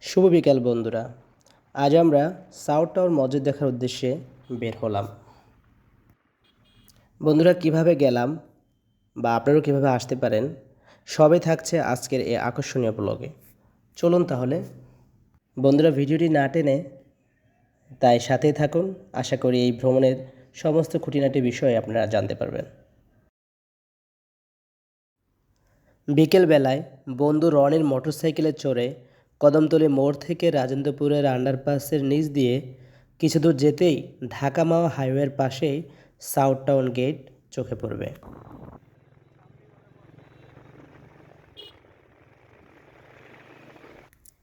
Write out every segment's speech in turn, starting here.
শুভ বিকাল বন্ধুরা। আজ আমরা সাউথ টাউন মসজিদ দেখার উদ্দেশ্যে বের হলাম। বন্ধুরা, কিভাবে গেলাম বা আপনারাও কিভাবে আসতে পারেন সবই থাকছে আজকের এই আকর্ষণীয় ব্লগে। চলুন তাহলে বন্ধুরা, ভিডিওটি না টেনে তাই সাথেই থাকুন। আশা করি এই ভ্রমণের সমস্ত খুঁটিনাটি বিষয়ে আপনারা জানতে পারবেন। বিকেলবেলায় বন্ধু রনির মোটরসাইকেলে চড়ে কদমতলী মোড় থেকে রাজেন্দ্রপুরের আন্ডারপাসের নিচ দিয়ে কিছু দূর যেতেই ঢাকা মাওয়া হাইওয়ের পাশেই সাউথ টাউন গেট চোখে পড়বে।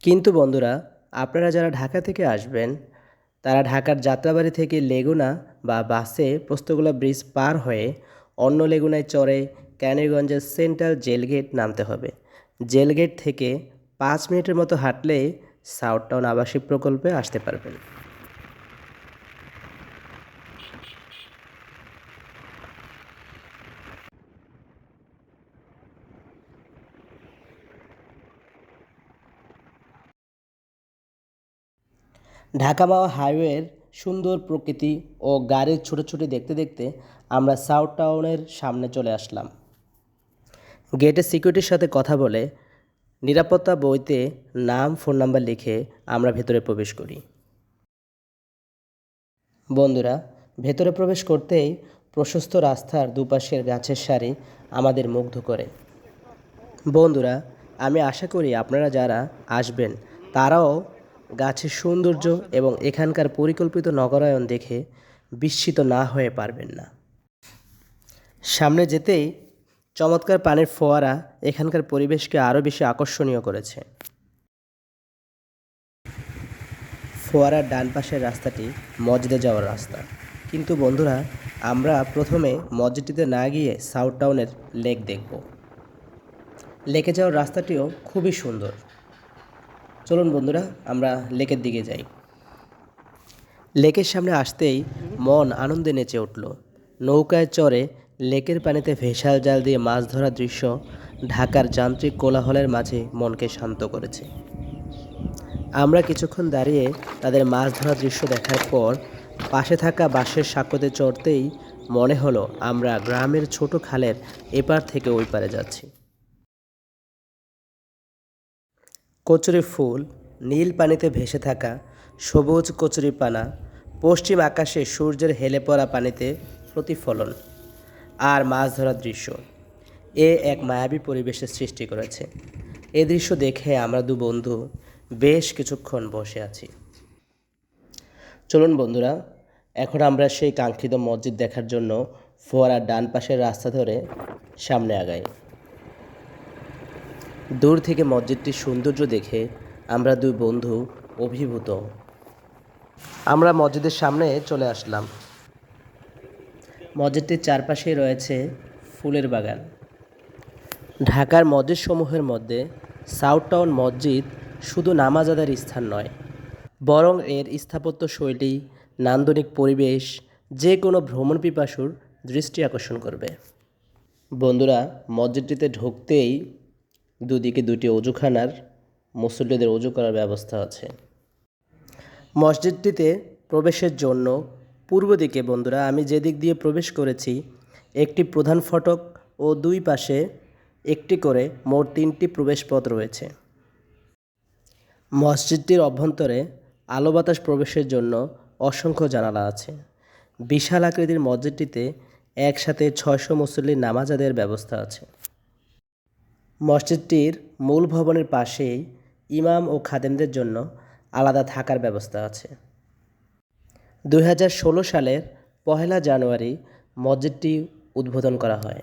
কিন্তু বন্ধুরা, আপনারা যারা ঢাকা থেকে আসবেন তারা ঢাকার যাত্রাবাড়ি থেকে লেগুনা বা বাসে পোস্তগোলা ব্রিজ পার হয়ে অন্য লেগুনায় চড়ে ক্যানিগঞ্জের সেন্ট্রাল জেলগেট নামতে হবে। জেলগেট থেকে 5 মিনিটের মতো হাঁটলেই সাউথ টাউন আবাসিক প্রকল্পে আসতে পারবেন। ঢাকা মাওয়া হাইওয়ের সুন্দর প্রকৃতি ও গাড়ির ছোটাছুটি দেখতে দেখতে আমরা সাউথ টাউনের সামনে চলে আসলাম। গেটের সিকিউরিটির সাথে কথা বলে নিরাপত্তা বইতে নাম ফোন নাম্বার লিখে আমরা ভেতরে প্রবেশ করি। বন্ধুরা, ভেতরে প্রবেশ করতেই প্রশস্ত রাস্তার দুপাশের গাছের সারি আমাদের মুগ্ধ করে। বন্ধুরা, আমি আশা করি আপনারা যারা আসবেন তারাও গাছের সৌন্দর্য এবং এখানকার পরিকল্পিত নগরায়ন দেখে বিস্মিত না হয়ে পারবেন না। সামনে যেতেই চমৎকার পানির ফোয়ারা এখানকার পরিবেশকে আরও বেশি আকর্ষণীয় করেছে। ফোয়ারার ডান পাশের রাস্তাটি মসজিদে যাওয়ার রাস্তা। কিন্তু বন্ধুরা, আমরা প্রথমে মসজিদটিতে না গিয়ে সাউথ টাউনের লেক দেখব। লেকে যাওয়ার রাস্তাটিও খুবই সুন্দর। চলুন বন্ধুরা, আমরা লেকের দিকে যাই। লেকের সামনে আসতেই মন আনন্দে নেচে উঠল। নৌকায় চড়ে লেকের পানিতে ভেসাল জাল দিয়ে মাছ ধরার দৃশ্য ঢাকার যান্ত্রিক কোলাহলের মাঝে মনকে শান্ত করেছে। আমরা কিছুক্ষণ দাঁড়িয়ে তাদের মাছ ধরার দৃশ্য দেখার পর পাশে থাকা বাঁশের সাঁকোতে চড়তেই মনে হলো আমরা গ্রামের ছোট খালের এপার থেকে ওই পারে যাচ্ছি। কচুরি ফুল, নীল পানিতে ভেসে থাকা সবুজ কচুরিপানা, পশ্চিম আকাশে সূর্যের হেলে পড়া পানিতে প্রতিফলন আর মাছ ধরার দৃশ্য এক মায়াবী পরিবেশের সৃষ্টি করেছে। এ দৃশ্য দেখে আমরা দু বন্ধু বেশ কিছুক্ষণ বসে আছি। চলুন বন্ধুরা, এখন আমরা সেই কাঙ্ক্ষিত মসজিদ দেখার জন্য ফোয়ারার ডান পাশের রাস্তা ধরে সামনে আগাই। দূর থেকে মসজিদটির সৌন্দর্য দেখে আমরা দুই বন্ধু অভিভূত। আমরা মসজিদের সামনে চলে আসলাম। মসজিদটির চারপাশেই রয়েছে ফুলের বাগান। ঢাকার মসজিদসমূহের মধ্যে সাউথ টাউন মসজিদ শুধু নামাজ আদায়ের স্থান নয়, বরং এর স্থাপত্য শৈলী, নান্দনিক পরিবেশ যে কোনো ভ্রমণ পিপাসুর দৃষ্টি আকর্ষণ করবে। বন্ধুরা, মসজিদটিতে ঢুকতেই দুদিকে দুটি অজুখানার মুসল্লিদের অজু করার ব্যবস্থা আছে। মসজিদটিতে প্রবেশের জন্য পূর্ব দিকে বন্ধুরা, আমি যে দিক দিয়ে প্রবেশ করেছি, একটি প্রধান ফটক ও দুই পাশে একটি করে মোট 3টি প্রবেশপথ রয়েছে। মসজিদটির অভ্যন্তরে আলো বাতাস প্রবেশের জন্য অসংখ্য জানালা আছে। বিশাল আকৃতির মসজিদটিতে একসাথে 600 মুসল্লির নামাজ আদায়ের ব্যবস্থা আছে। মসজিদটির মূল ভবনের পাশেই ইমাম ও খাদেমদের জন্য আলাদা থাকার ব্যবস্থা আছে। 2016 সালের 1 জানুয়ারি মসজিদটি উদ্বোধন করা হয়।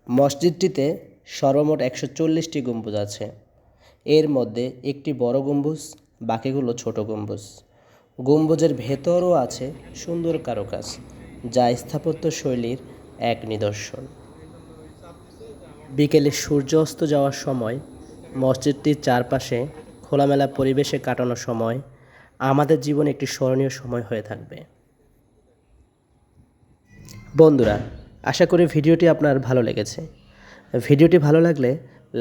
মসজিদটিতে সর্বমোট 140টি গম্বুজ আছে। এর মধ্যে একটি বড় গম্বুজ, বাকিগুলো ছোট গম্বুজ। গম্বুজের ভেতরও আছে সুন্দর কারুকাজ, যা স্থাপত্য শৈলীর এক নিদর্শন। বিকেলে সূর্য অস্ত যাওয়ার সময় মসজিদটির চারপাশে খোলামেলা পরিবেশে কাটানোর সময় আমাদের জীবনে একটি স্মরণীয় সময় হয়ে থাকবে। বন্ধুরা, আশা করি ভিডিওটি আপনার ভালো লেগেছে। ভিডিওটি ভালো লাগলে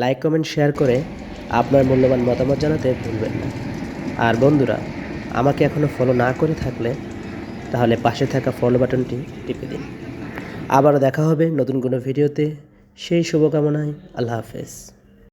লাইক কমেন্ট শেয়ার করে আপনার মূল্যবান মতামত জানাতে ভুলবেন না। আর বন্ধুরা, আমাকে এখনও ফলো না করে থাকলে তাহলে পাশে থাকা ফলো বাটনটি টিপে দিন। আবারও দেখা হবে নতুন কোনো ভিডিওতে। সেই শুভকামনায় আল্লাহ হাফেজ।